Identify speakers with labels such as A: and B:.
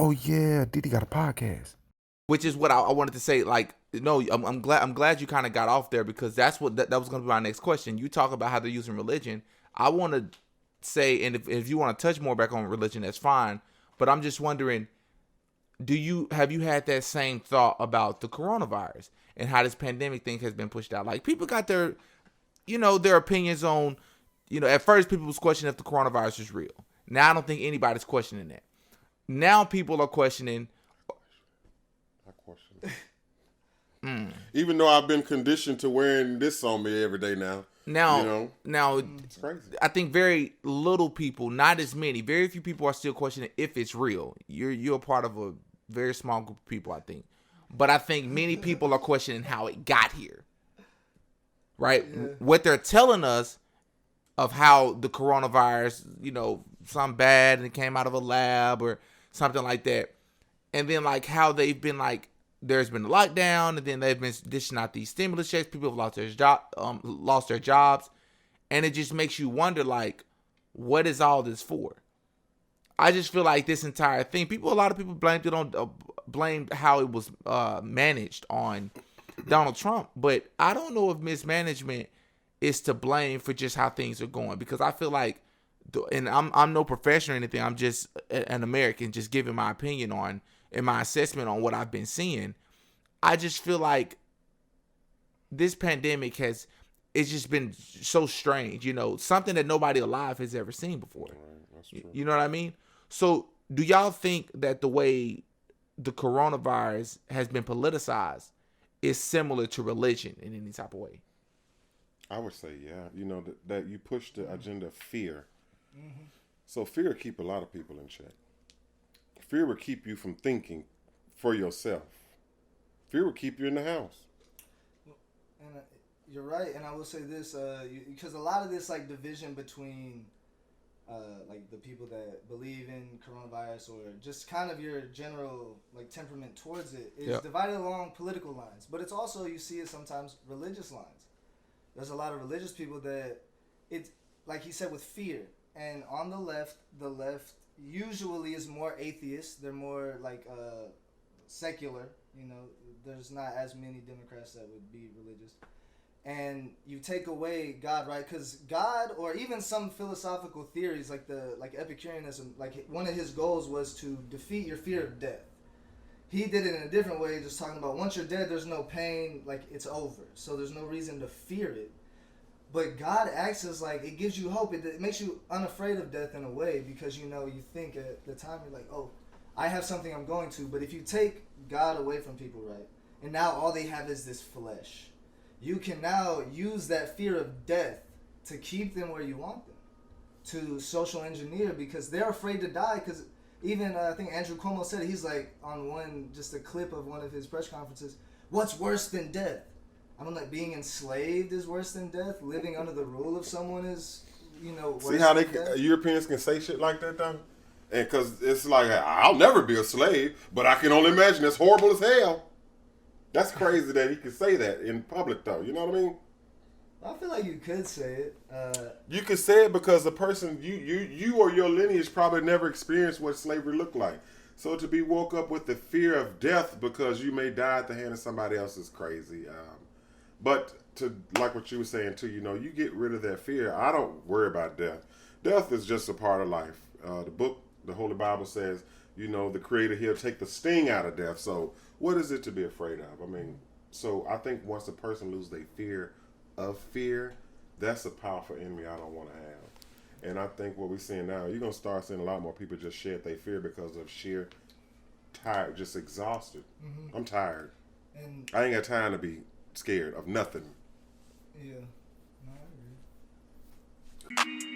A: Oh yeah, Diddy got a podcast.
B: which is what I wanted to say. Like, no, I'm glad you kind of got off there, because that's what that was going to be my next question. You talk about how they're using religion. I want to say, and if you want to touch more back on religion, that's fine. But I'm just wondering, have you had that same thought about the coronavirus and how this pandemic thing has been pushed out? Like, people got their their opinions on, at first people was questioning if the coronavirus is real. Now I don't think anybody's questioning that. Now people are questioning.
C: I question it. Even though I've been conditioned to wearing this on me every day now.
B: Now,
C: it's crazy.
B: I think very little people, not as many, very few people are still questioning if it's real. You're a part of a very small group of people, I think. But I think many people are questioning how it got here. Right? Yeah. What they're telling us of how the coronavirus, something bad and it came out of a lab or something like that. And then like how they've been like, there's been a lockdown, and then they've been dishing out these stimulus checks. People have lost their jobs, and it just makes you wonder, like, what is all this for? I just feel like this entire thing, a lot of people blamed how it was managed on Donald Trump, but I don't know if mismanagement is to blame for just how things are going, because I feel like, and I'm no professional or anything, I'm just an American, just giving my opinion on and my assessment on what I've been seeing. I just feel like this pandemic it's just been so strange, something that nobody alive has ever seen before.
C: Right, that's true.
B: You know what I mean? So do y'all think that the way the coronavirus has been politicized is similar to religion in any type of way?
C: I would say, yeah. That you push the agenda of fear. Mm-hmm. So fear keep a lot of people in check. Fear will keep you from thinking for yourself. Fear will keep you in the house.
D: And you're right. And I will say this, because a lot of this like division between like the people that believe in coronavirus, or just kind of your general like temperament towards it, is divided along political lines. But it's also, you see it sometimes, religious lines. There's a lot of religious people that it's like he said, with fear. And on the left usually is more atheist. They're more like secular. There's not as many Democrats that would be religious. And you take away God, right? Because God, or even some philosophical theories like Epicureanism, like one of his goals was to defeat your fear of death. He did it in a different way, just talking about once you're dead, there's no pain, like it's over. So there's no reason to fear it. But God acts as like, it gives you hope. It makes you unafraid of death in a way, because you think at the time, you're like, oh, I have something I'm going to. But if you take God away from people, right, and now all they have is this flesh, you can now use that fear of death to keep them where you want them, to social engineer, because they're afraid to die. Because even I think Andrew Cuomo said it, he's like on just a clip of one of his press conferences, what's worse than death? I don't know, being enslaved is worse than death. Living under the rule of someone is, worse.
C: See how
D: death?
C: Europeans can say shit like that, though? And because it's like, I'll never be a slave, but I can only imagine it's horrible as hell. That's crazy that he can say that in public, though. You know what I mean?
D: I feel like you could say it.
C: You could say it because the person, you or your lineage probably never experienced what slavery looked like. So to be woke up with the fear of death because you may die at the hand of somebody else is crazy. But to like what you were saying too, you get rid of that fear. I don't worry about death. Death is just a part of life. The Holy Bible says, the Creator, He'll take the sting out of death. So what is it to be afraid of? So I think once a person loses their fear of fear, that's a powerful enemy I don't want to have. And I think what we're seeing now, you're going to start seeing a lot more people just shed their fear because of sheer tired, just exhausted. Mm-hmm. I'm tired. And I ain't got time to be scared of nothing.
D: Yeah. No, I agree.